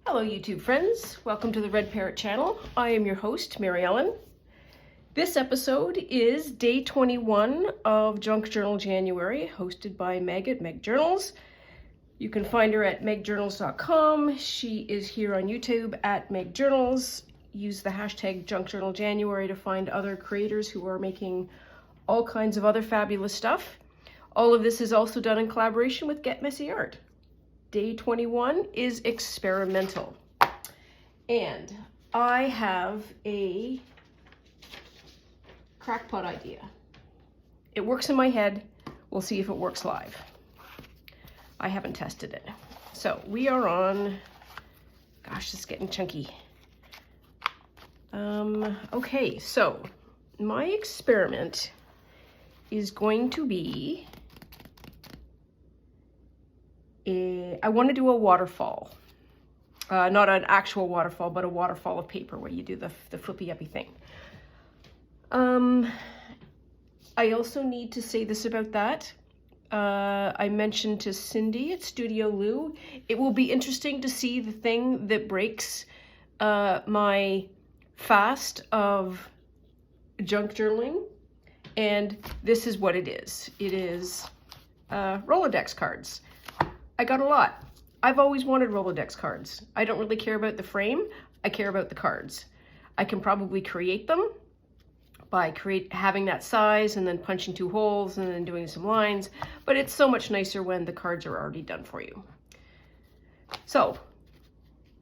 Hello YouTube friends, welcome to the Red Parrot channel. I am your host, Mary Ellen. This episode is day 21 of Junk Journal January, hosted by Meg at Meg Journals. You can find her at megjournals.com. She is here on YouTube at Meg Journals. Use the hashtag Junk Journal January to find other creators who are making all kinds of other fabulous stuff. All of this is also done in collaboration with Get Messy Art. Day 21 is experimental. And I have a crackpot idea. It works in my head. We'll see if it works live. I haven't tested it. So we are on, gosh, it's getting chunky. Okay, so my experiment is going to be I want to do a waterfall. Not an actual waterfall, but a waterfall of paper where you do the flippy-uppy thing. I also need to say this about that. I mentioned to Cindy at Studio Lou, it will be interesting to see the thing that breaks my fast of junk journaling. And this is what it is. It is Rolodex cards. I got a lot. I've always wanted Rolodex cards. I don't really care about the frame. I care about the cards. I can probably create them by having that size and then punching 2 holes and then doing some lines, but it's so much nicer when the cards are already done for you. So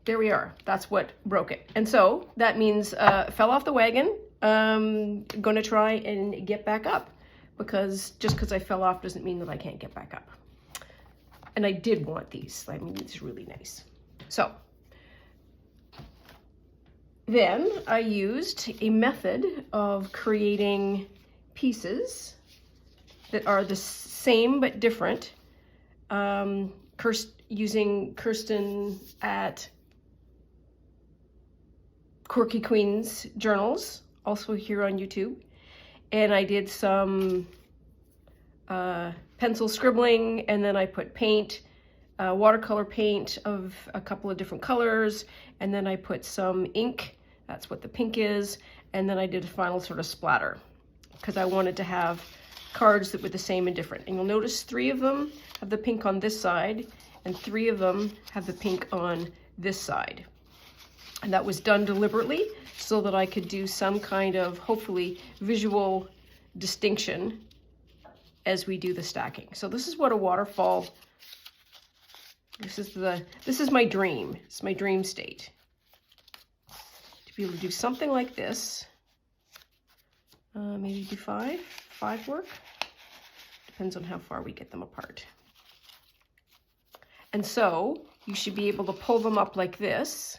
there we are. That's what broke it. And so that means fell off the wagon. Gonna try and get back up, because just because I fell off doesn't mean that I can't get back up. And I did want these. I mean, it's really nice. So then I used a method of creating pieces that are the same but different, using Kirsten at Quirky Queen's Journals, also here on YouTube. And I did some pencil scribbling, and then I put paint, watercolor paint of a couple of different colors, and then I put some ink, that's what the pink is, and then I did a final sort of splatter, because I wanted to have cards that were the same and different. And you'll notice 3 of them have the pink on this side, and 3 of them have the pink on this side. And that was done deliberately so that I could do some kind of, hopefully, visual distinction as we do the stacking. So this is what a waterfall, this is my dream. It's my dream state. To be able to do something like this. Maybe do 5 work. Depends on how far we get them apart. And so you should be able to pull them up like this,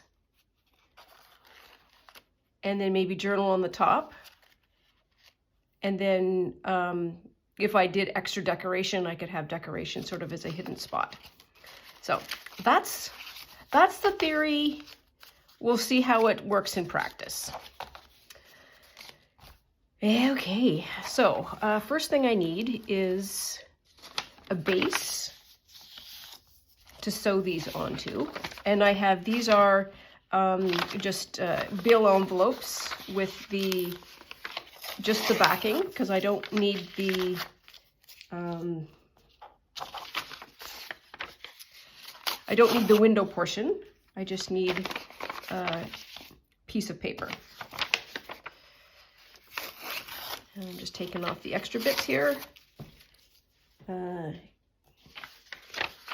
and then maybe journal on the top. And then if I did extra decoration, I could have decoration sort of as a hidden spot. So that's the theory. We'll see how it works in practice. Okay, so first thing I need is a base to sew these onto. And I have, these are just bill envelopes with just the backing, because I don't need the window portion. I just need a piece of paper. And I'm just taking off the extra bits here.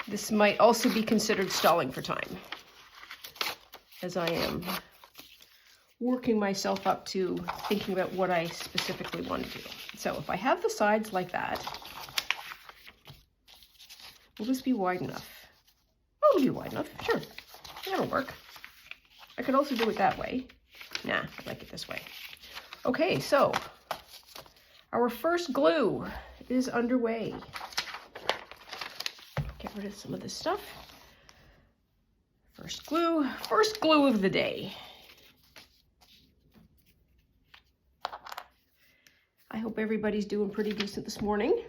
This might also be considered stalling for time, as I am working myself up to thinking about what I specifically want to do. So if I have the sides like that, will this be wide enough? Oh, it'll be wide enough, sure. That'll work. I could also do it that way. Nah, I like it this way. Okay, so our first glue is underway. Get rid of some of this stuff. First glue of the day. I hope everybody's doing pretty decent this morning,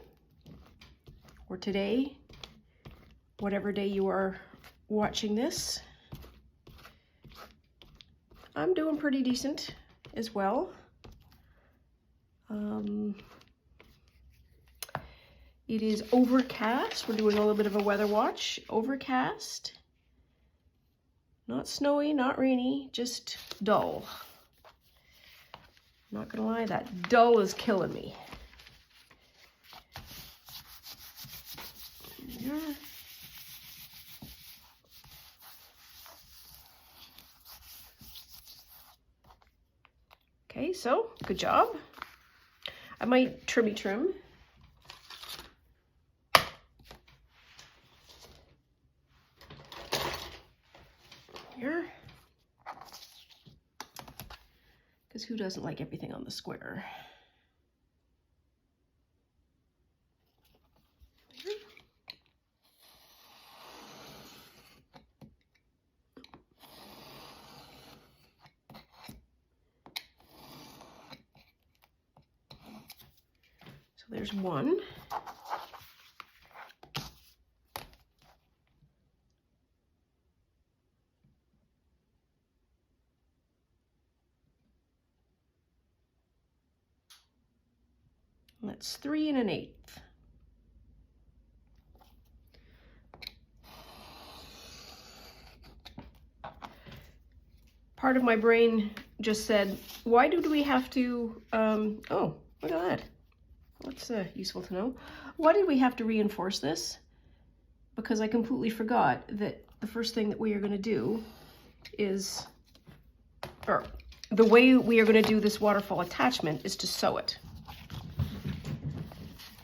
or today, whatever day you are watching this. I'm doing pretty decent as well. It is overcast. We're doing a little bit of a weather watch. Overcast. Not snowy, not rainy, just dull. Not gonna lie, that dull is killing me. Yeah. Okay, so good job. I might trim. Here. Because who doesn't like everything on the square? Here. So there's one. That's 3 1/8. Part of my brain just said, why do we have to, oh, look at that. That's useful to know. Why did we have to reinforce this? Because I completely forgot that the first thing that we are going to do is, or the way we are going to do this waterfall attachment is to sew it.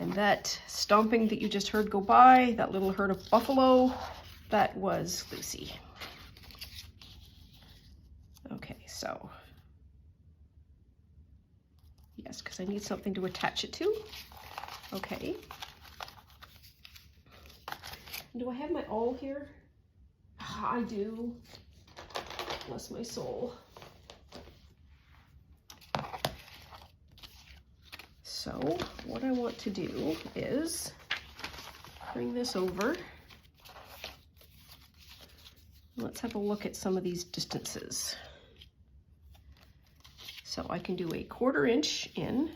And that stomping that you just heard go by, that little herd of buffalo, that was Lucy. Okay, so, yes, because I need something to attach it to. Okay. Do I have my awl here? Ah, I do. Bless my soul. So what I want to do is bring this over. Let's have a look at some of these distances. So I can do a 1/4 inch in.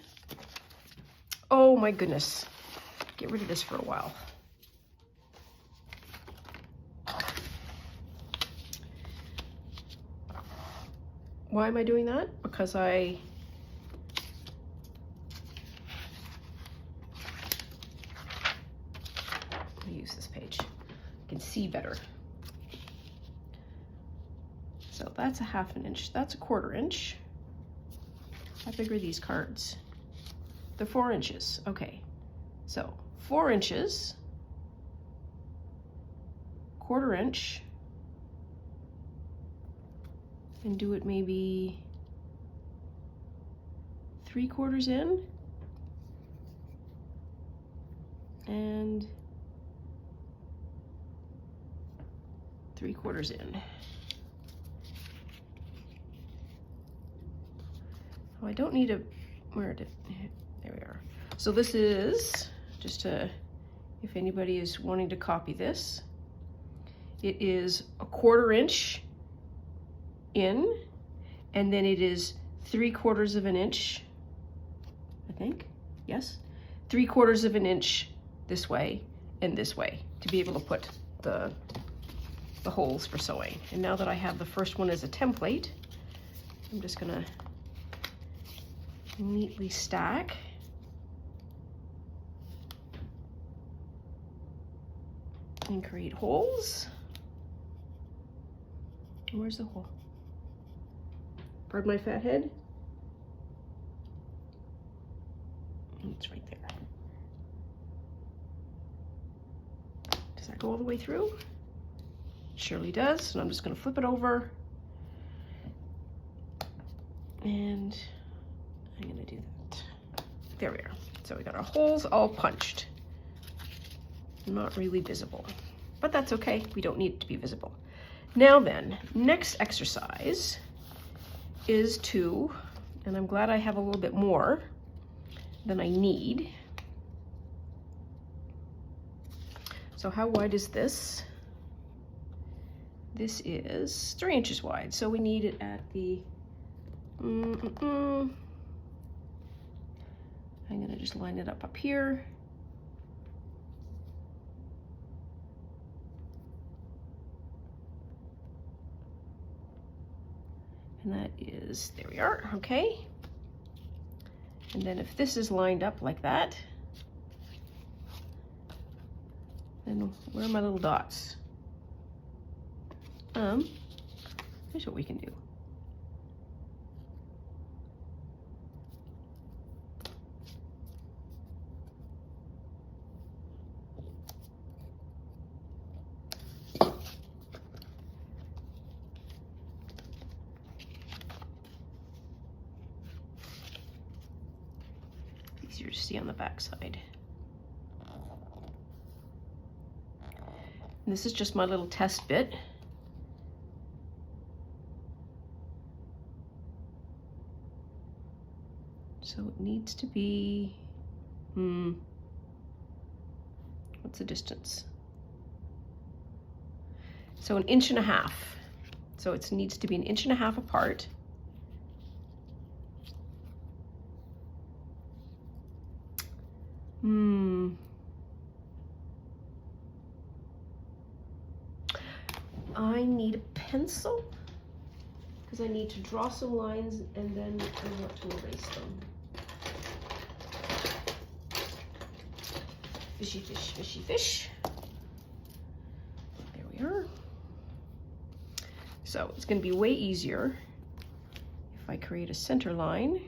Oh my goodness. Get rid of this for a while. Why am I doing that? Because I'll use this page. I can see better. So that's a 1/2 inch. That's a 1/4 inch. How big are these cards? They're 4 inches. Okay. So 4 inches, 1/4 inch, and do it maybe 3/4 in and 3/4 in. Oh, I don't need a, where did, there we are. So this is, just to, if anybody is wanting to copy this, it is a 1/4 inch in, and then it is 3/4 inch, I think, yes, 3/4 inch this way and this way to be able to put the holes for sewing. And now that I have the first one as a template, I'm just gonna neatly stack. And create holes. Where's the hole? Pardon my fat head. It's right there. Does that go all the way through? It surely does. And I'm just going to flip it over. And I'm going to do that. There we are. So we got our holes all punched. Not really visible, but that's okay. We don't need it to be visible. Now then, next exercise is to, and I'm glad I have a little bit more than I need. So how wide is this? this is 3 inches wide, so we need it at the, I'm gonna just line it up here. And that is, there we are, okay. And then if this is lined up like that, then where are my little dots? Here's what we can do. Easier to see on the back side. And this is just my little test bit. So it needs to be, what's the distance? So 1.5 inches. So it needs to be 1.5 inches apart. I need a pencil because I need to draw some lines and then I want to erase them. Fishy fish, fishy fish. There we are. So it's going to be way easier if I create a center line.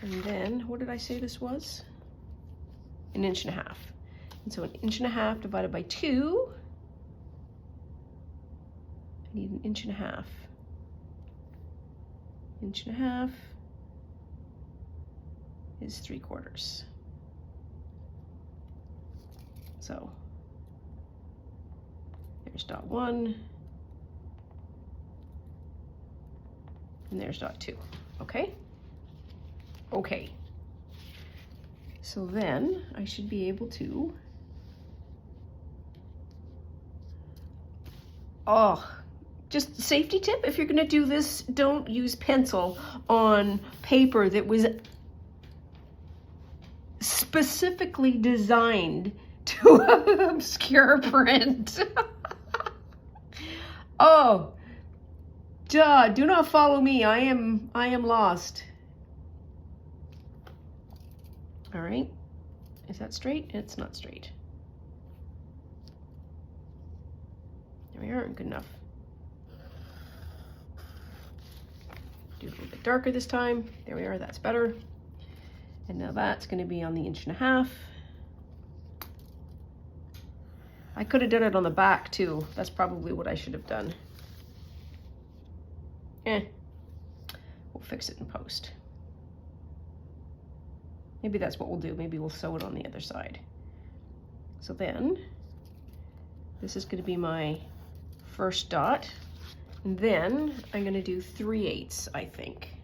And then, what did I say this was? 1.5 inches. And so 1.5 inches divided by 2. I need 1.5 inches. 1.5 inches is 3/4. So there's dot 1. And there's dot 2. Okay? Okay, so then I should be able to, just safety tip, if you're gonna do this, don't use pencil on paper that was specifically designed to obscure print. Oh, duh, do not follow me, I am lost. All right, is that straight? It's not straight. There we are, good enough. Do a little bit darker this time. There we are, that's better. And now that's gonna be on the 1.5 inches. I could have done it on the back too. That's probably what I should have done. We'll fix it in post. Maybe that's what we'll do. Maybe we'll sew it on the other side. So then, this is going to be my first dot. And then I'm going to do 3/8, I think.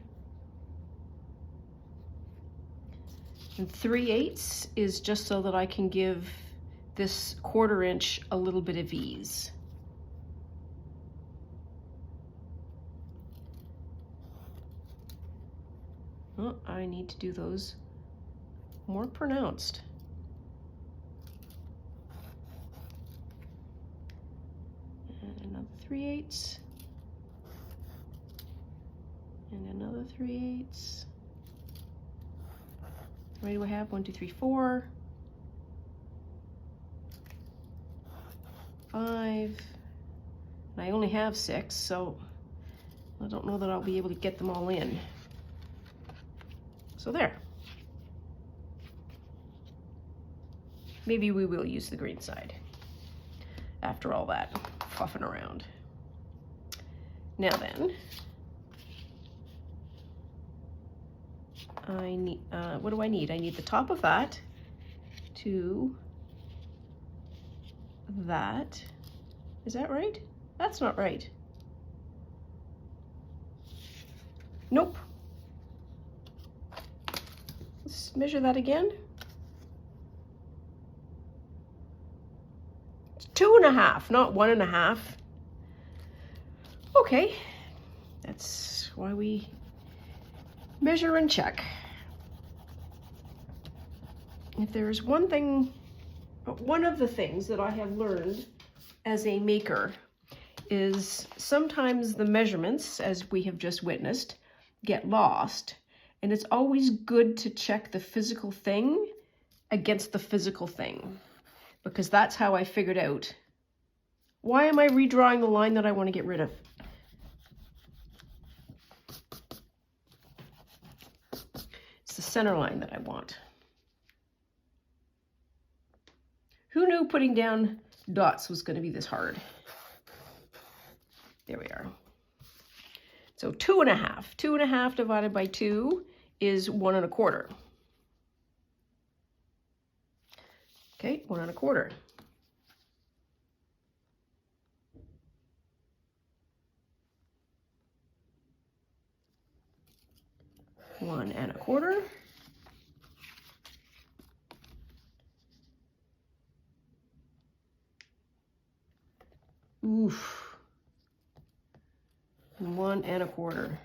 And 3/8 is just so that I can give this 1/4 inch a little bit of ease. Oh, I need to do those more pronounced. And another 3/8. And another 3/8. How many do I have? 1, 2, 3, 4. 5. And I only have 6, so I don't know that I'll be able to get them all in. So there. Maybe we will use the green side after all that fluffing around. Now then, I need, what do I need? I need the top of that to that. Is that right? That's not right. Nope. Let's measure that again. It's 2.5, not 1.5. Okay, that's why we measure and check. If there's one thing, one of the things that I have learned as a maker is sometimes the measurements, as we have just witnessed, get lost. And it's always good to check the physical thing against the physical thing, because that's how I figured out, why am I redrawing the line that I want to get rid of? It's the center line that I want. Who knew putting down dots was going to be this hard? There we are. So 2.5. 2.5 divided by 2 is 1.25. Okay, 1.25. One and a quarter. Oof. 1.25.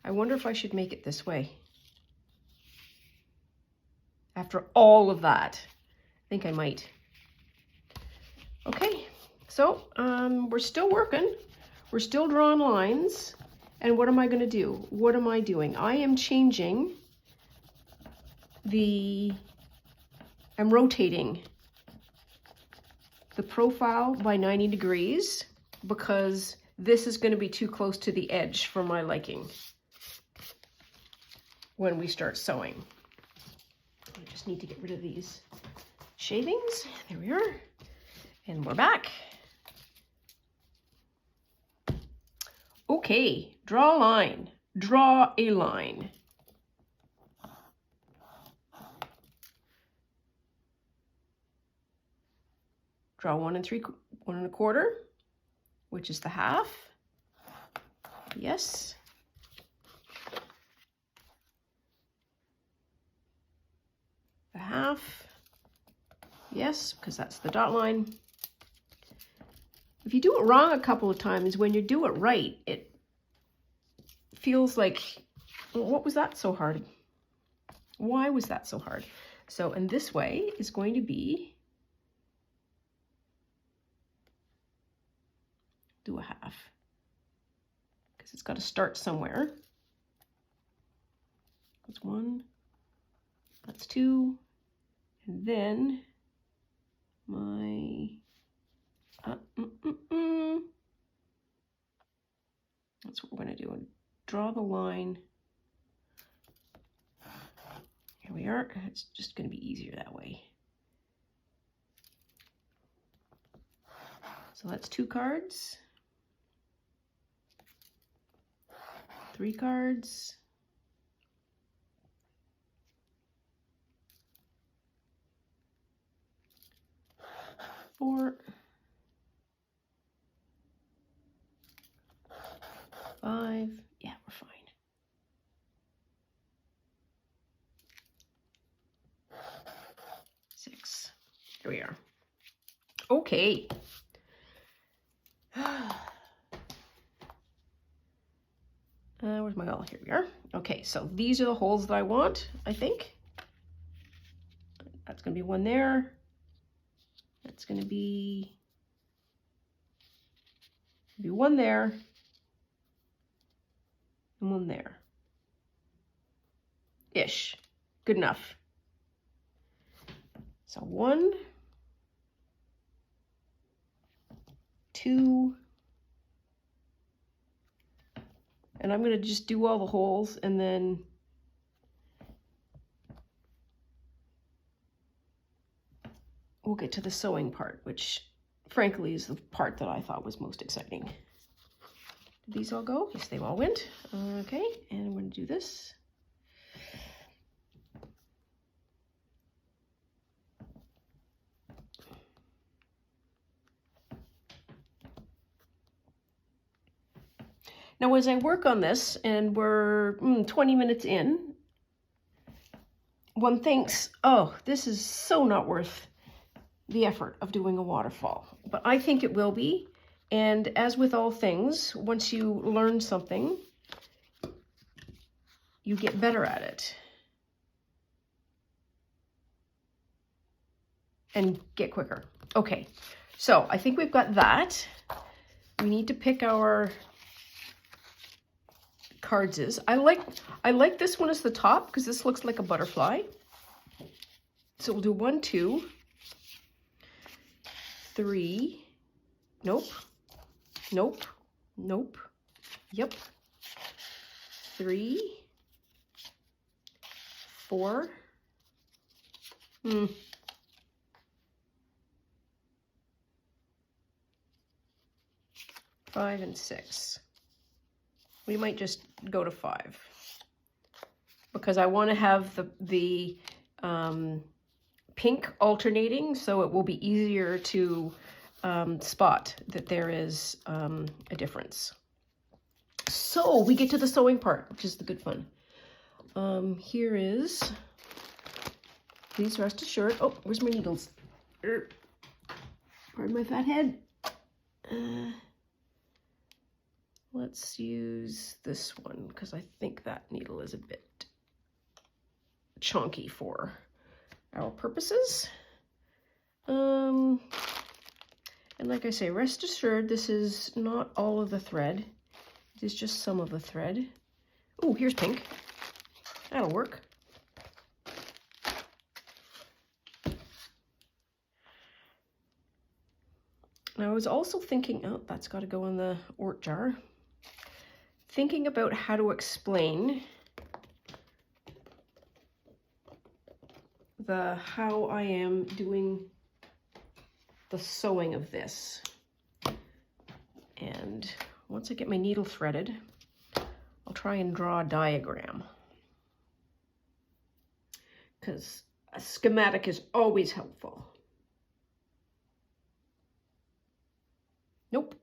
I wonder if I should make it this way. After all of that, I think I might. Okay, so we're still working. We're still drawing lines. And what am I going to do? What am I doing? I am changing I'm rotating the profile by 90 degrees because this is going to be too close to the edge for my liking when we start sewing. I just need to get rid of these shavings. There we are. And we're back. Okay, draw a line. Draw a line. Draw 1.25, which is the half. Yes. The half. Yes, because that's the dot line. If you do it wrong a couple of times, when you do it right, it feels like, what was that so hard? Why was that so hard? So, and this way is going to be, do a half, because it's got to start somewhere. That's 1, that's 2, and then my, that's what we're going to do, and draw the line. Here we are. It's just going to be easier that way. So that's 2 cards. 3 cards. 4. 5. Yeah, we're fine. 6. Here we are. Okay. Where's my all? Here we are. Okay, so these are the holes that I want, I think. That's going to be one there. That's going to be one there. And one there. Ish. Good enough. So 1, 2, and I'm going to just do all the holes, and then we'll get to the sewing part, which frankly is the part that I thought was most exciting. Did these all go? Yes, they all went. Okay, and I'm going to do this. Now, as I work on this, and we're 20 minutes in, one thinks, oh, this is so not worth the effort of doing a waterfall. But I think it will be. And as with all things, once you learn something, you get better at it. And get quicker. Okay, so I think we've got that. We need to pick our cards. I like this one as the top because this looks like a butterfly. So we'll do 1, 2, 3. Nope. Nope. Nope. Yep. 3, 4. 5 and 6. We might just go to 5 because I want to have the pink alternating, so it will be easier to spot that there is a difference. So we get to the sewing part, which is the good fun. Here is, please rest assured. Oh, where's my needles? Pardon my fat head. Let's use this one because I think that needle is a bit chunky for our purposes. And like I say, rest assured, this is not all of the thread. It is just some of the thread. Oh, here's pink. That'll work. And I was also thinking, oh, that's got to go in the Ort jar. Thinking about how to explain how I am doing the sewing of this. And once I get my needle threaded, I'll try and draw a diagram. Because a schematic is always helpful. Nope.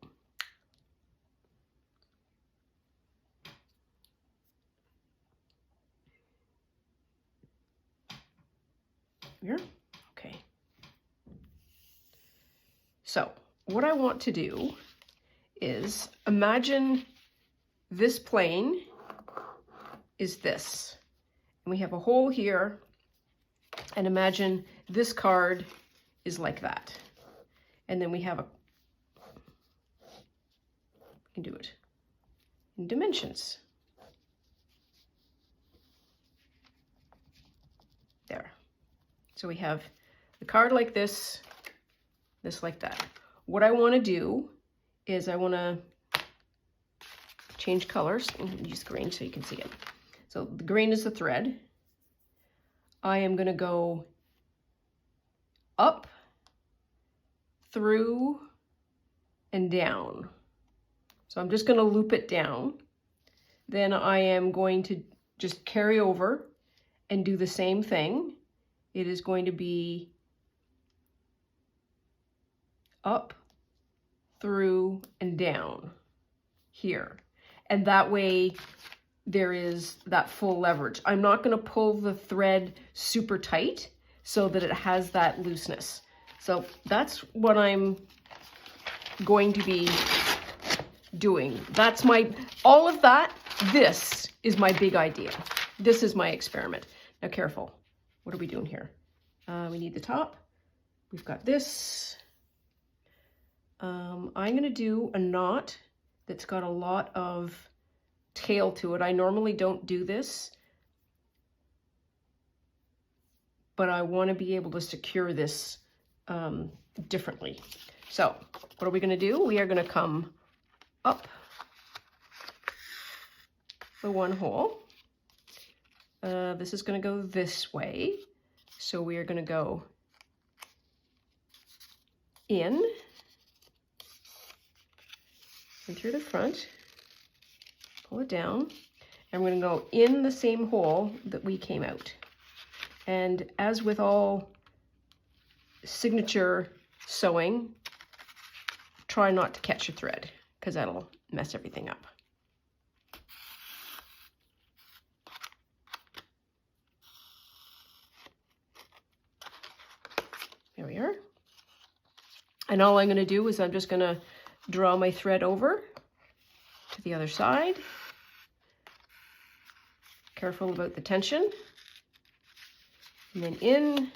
Here? Okay. So what I want to do is imagine this plane is this. And we have a hole here. And imagine this card is like that. And then we have we can do it in dimensions. There. So we have the card like this, this like that. What I want to do is I want to change colors and use green so you can see it. So the green is the thread. I am going to go up, through, and down. So I'm just going to loop it down. Then I am going to just carry over and do the same thing. It is going to be up, through, and down here. And that way there is that full leverage. I'm not going to pull the thread super tight so that it has that looseness. So that's what I'm going to be doing. That's all of that. This is my big idea. This is my experiment. Now careful. What are we doing here? We need the top. We've got this. I'm going to do a knot that's got a lot of tail to it. I normally don't do this, but I want to be able to secure this differently. So what are we going to do? We are going to come up the one hole. This is going to go this way. So we are going to go in and through the front, pull it down, and we're going to go in the same hole that we came out. And as with all signature sewing, try not to catch your thread because that'll mess everything up. And all I'm going to do is I'm just going to draw my thread over to the other side. Careful about the tension. And then in.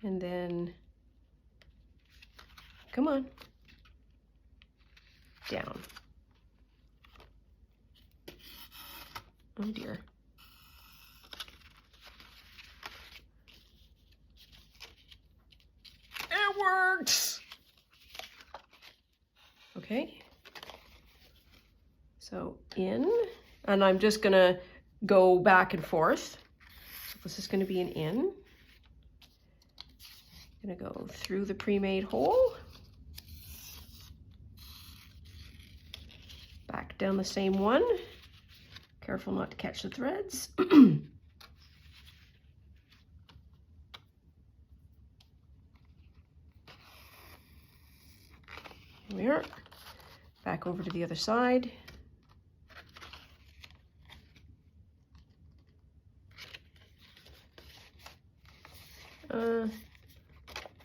And then, come on, down. Oh dear. It works! Okay. So in, and I'm just gonna go back and forth. So this is gonna be an in. I'm gonna go through the pre-made hole, back down the same one. Careful not to catch the threads. Here we are. Back over to the other side.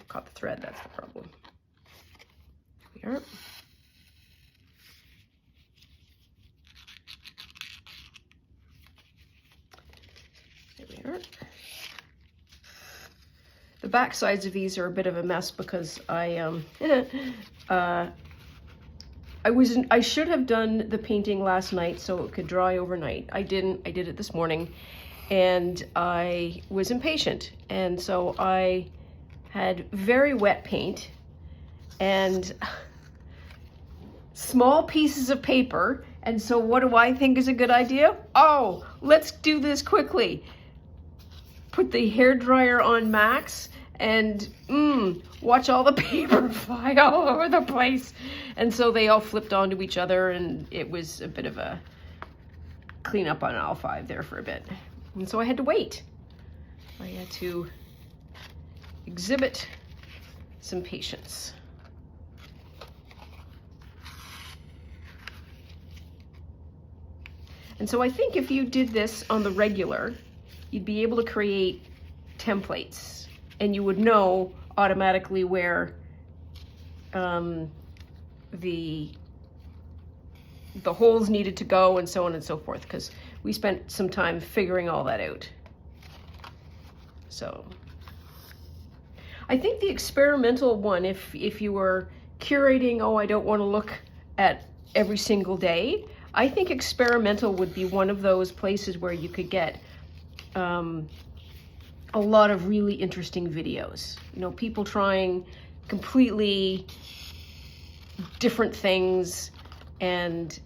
Caught the thread, that's the problem. Here we are. There we are. The back sides of these are a bit of a mess because I should have done the painting last night so it could dry overnight. I didn't. I did it this morning, and I was impatient, and so I had very wet paint and small pieces of paper. And so what do I think is a good idea? Oh, let's do this quickly. Put the hairdryer on max and watch all the paper fly all over the place. And so they all flipped onto each other, and it was a bit of a cleanup on aisle 5 there for a bit. And so I had to wait. I had to exhibit some patience. And so I think if you did this on the regular, you'd be able to create templates, and you would know automatically where the holes needed to go and so on and so forth, because we spent some time figuring all that out. So I think the experimental one, if you were curating, oh, I don't want to look at every single day, I think experimental would be one of those places where you could get a lot of really interesting videos. You know, people trying completely different things and,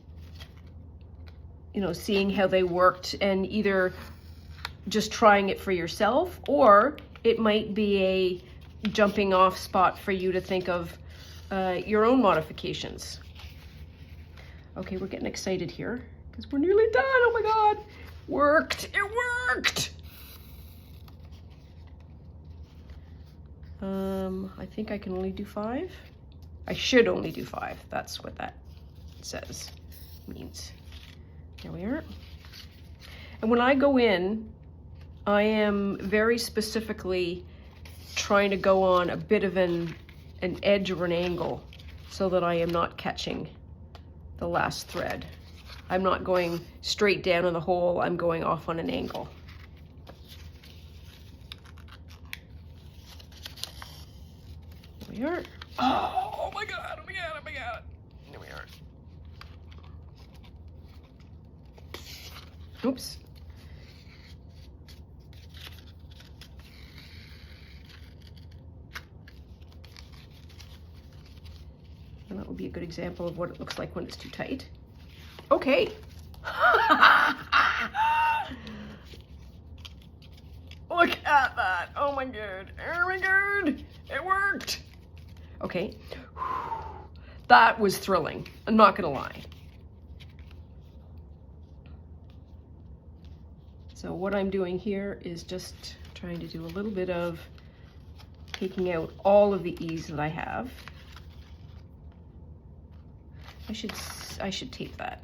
you know, seeing how they worked, and either just trying it for yourself, or it might be a jumping off spot for you to think of your own modifications. Okay, we're getting excited here because we're nearly done. Oh my God, worked, it worked. I think I can only do 5. I should only do 5. That's what that says, means. There we are. And when I go in, I am very specifically trying to go on a bit of an edge or an angle so that I am not catching the last thread. I'm not going straight down in the hole, I'm going off on an angle. Here we are. Oh my God, oh my God, oh my God. Here we are. Oops. And that would be a good example of what it looks like when it's too tight. Okay. Look at that. Oh my God. Oh my God. It worked. Okay. That was thrilling. I'm not gonna lie. So what I'm doing here is just trying to do a little bit of taking out all of the ease that I have. I should tape that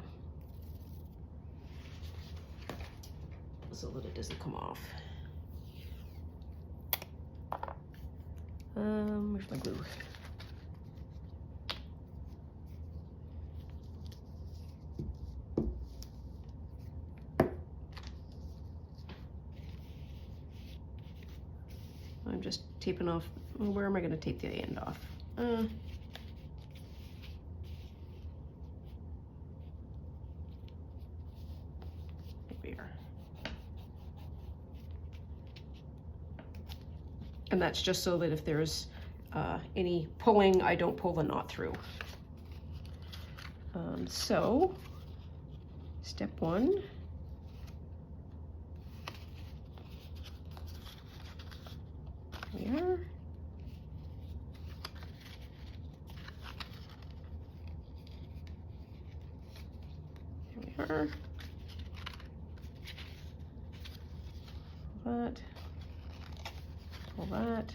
so that it doesn't come off. Where's my glue? I'm just taping off. Where am I going to tape the end off? Here. And that's just so that if there's any pulling, I don't pull the knot through. So, step one. Here. Here we are. Pull that. Pull that.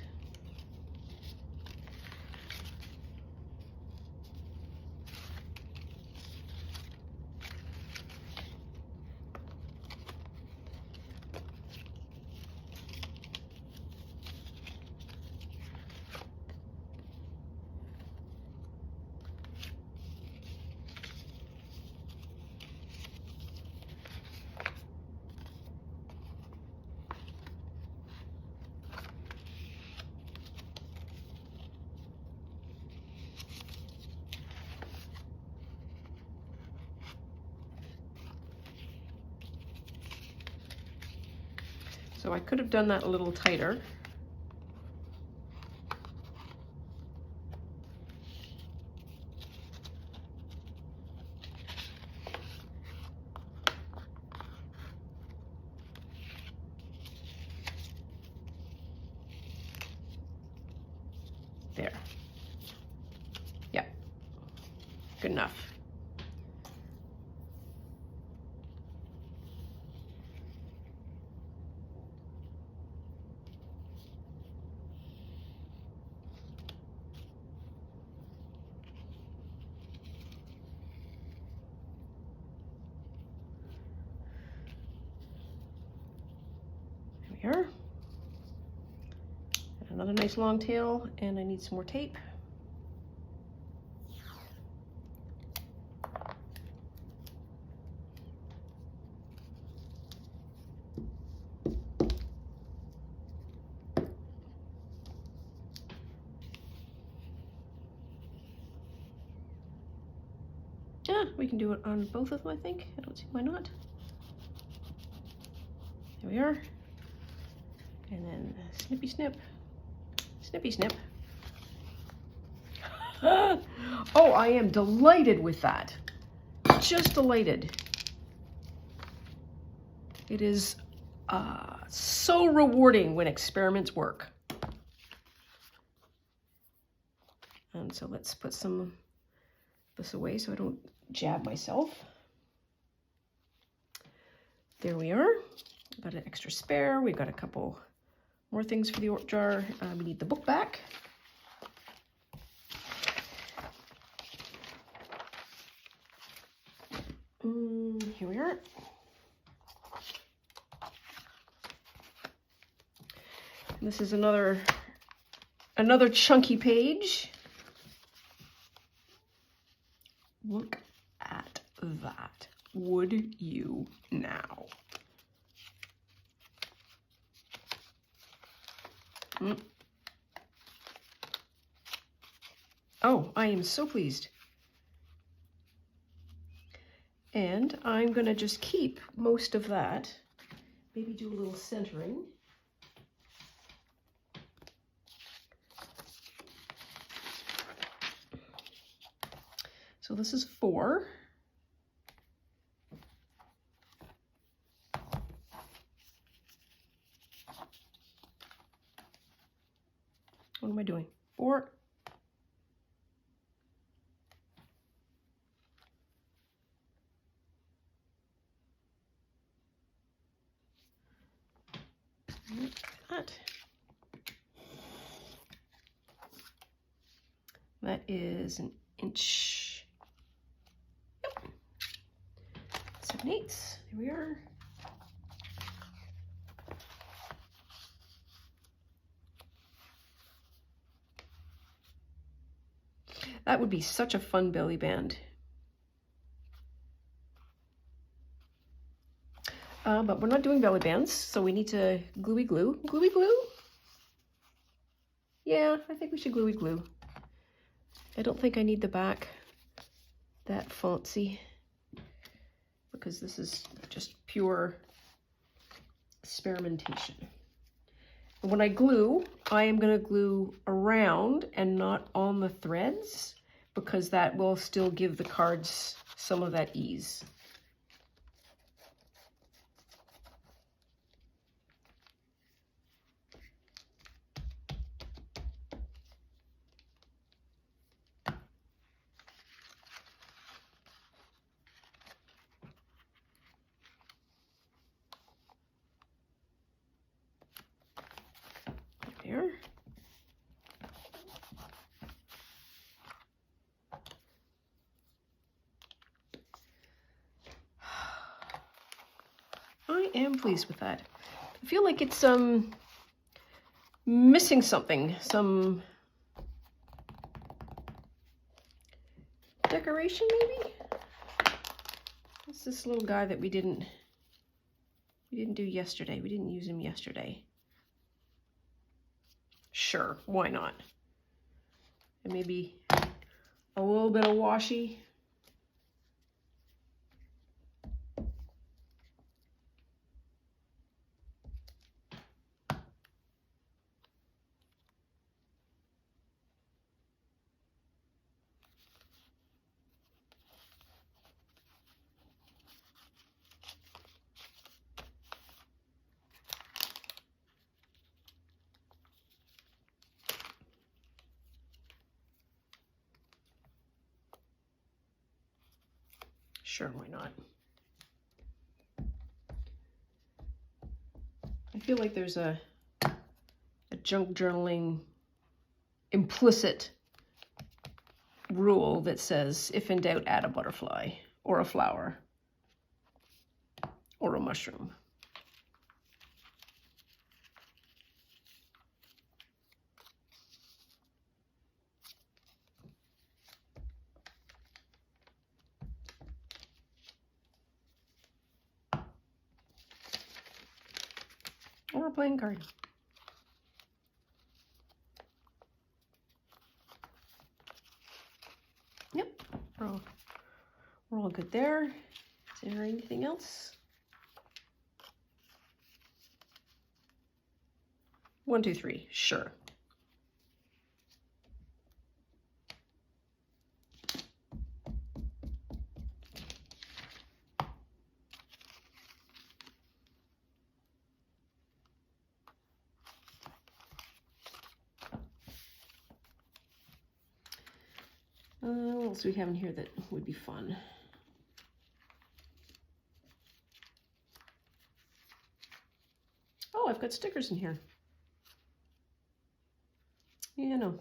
So I could have done that a little tighter. There. Yeah, good enough. Here. Another nice long tail, and I need some more tape. Yeah, we can do it on both of them, I think. I don't see why not. There we are. And then snippy snip, snippy snip. Oh, I am delighted with that. Just delighted. It is so rewarding when experiments work. And so let's put some of this away so I don't jab myself. There we are. Got an extra spare. We've got a couple more things for the jar. We need the book back. Here we are. And this is another chunky page. Look at that. Would you now? Oh, I am so pleased. And I'm gonna just keep most of that. Maybe do a little centering. So this is 4. What am I doing? 4. That is an inch. Yep. 7/8. Here we are. That would be such a fun belly band. But we're not doing belly bands, so we need to gluey glue. Gluey glue? Yeah, I think we should gluey glue. I don't think I need the back that fancy, because this is just pure experimentation. And when I glue, I am going to glue around and not on the threads, because that will still give the cards some of that ease. There. I am pleased with that. I feel like it's missing something, some decoration maybe? What's this little guy that we didn't do yesterday? We didn't use him yesterday. Sure, why not? And maybe a little bit of washi. Sure, why not? I feel like there's a junk journaling implicit rule that says, if in doubt, add a butterfly or a flower or a mushroom. Or a playing card. Yep, we're all good there. Is there anything else? 1, 2, 3, sure. What else do we have in here that would be fun? Oh, I've got stickers in here. Yeah, no.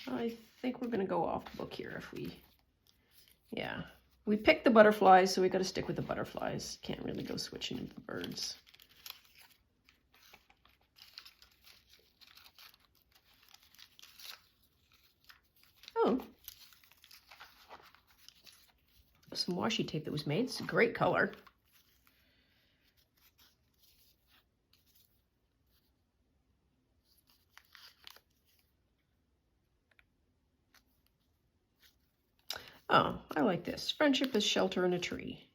I think we're gonna go off book here if we, yeah. We picked the butterflies, so we gotta stick with the butterflies. Can't really go switching into the birds. Oh. Some washi tape that was made. It's a great color. Oh, I like this. Friendship is shelter in a tree.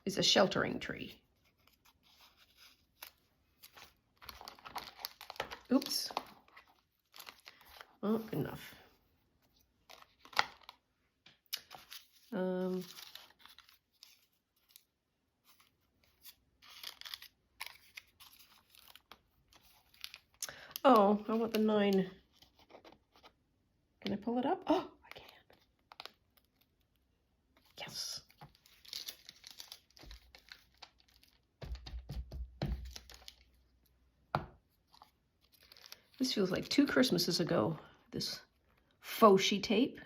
Is a sheltering tree. Oops. Oh, good enough. Oh, I want the 9. Can I pull it up? Oh, I can. Yes. This feels like 2 Christmases ago, this faux tape.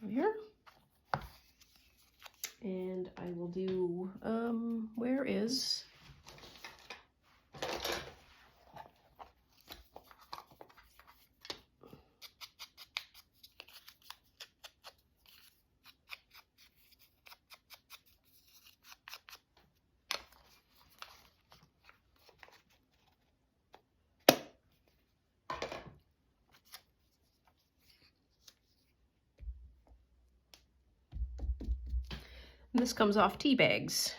Here. And I will do, where is... And this comes off tea bags.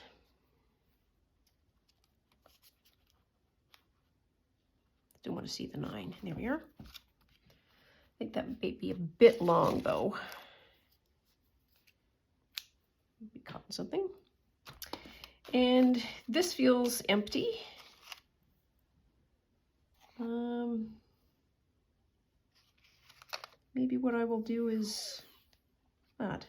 Still want to see the 9. There we are. I think that may be a bit long though. Be caught in something. And this feels empty. Maybe what I will do is that.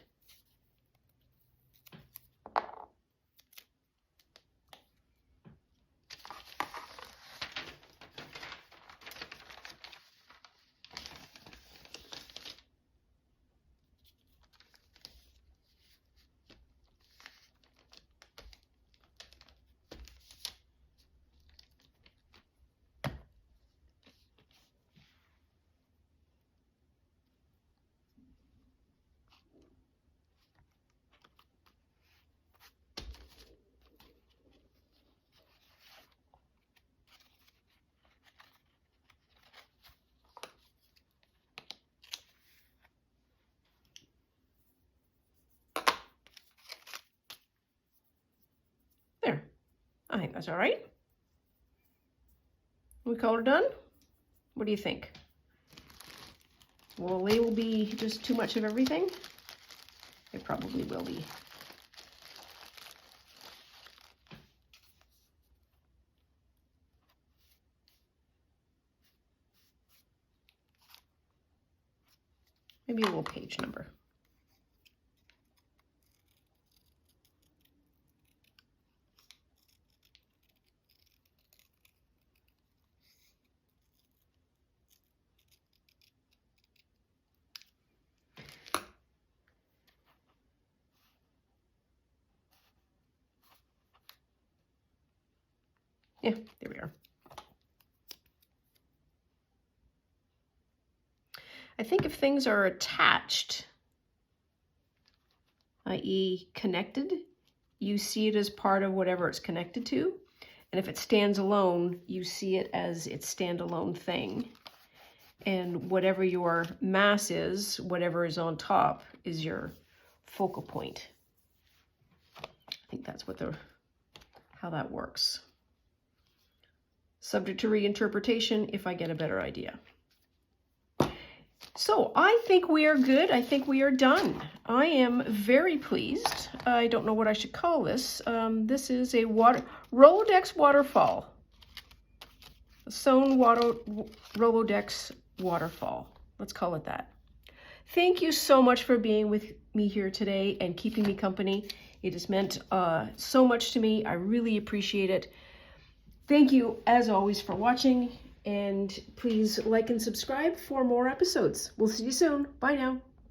There, I think that's all right. We call her done? What do you think? Will they will be just too much of everything? It probably will be. Maybe a little page number. Yeah, there we are. I think if things are attached, i.e. connected, you see it as part of whatever it's connected to. And if it stands alone, you see it as its standalone thing. And whatever your mass is, whatever is on top, is your focal point. I think that's what how that works. Subject to reinterpretation if I get a better idea. So I think we are good. I think we are done. I am very pleased. I don't know what I should call this. This is a Rolodex waterfall. A sewn Rolodex waterfall. Let's call it that. Thank you so much for being with me here today and keeping me company. It has meant so much to me. I really appreciate it. Thank you, as always, for watching, and please like and subscribe for more episodes. We'll see you soon. Bye now.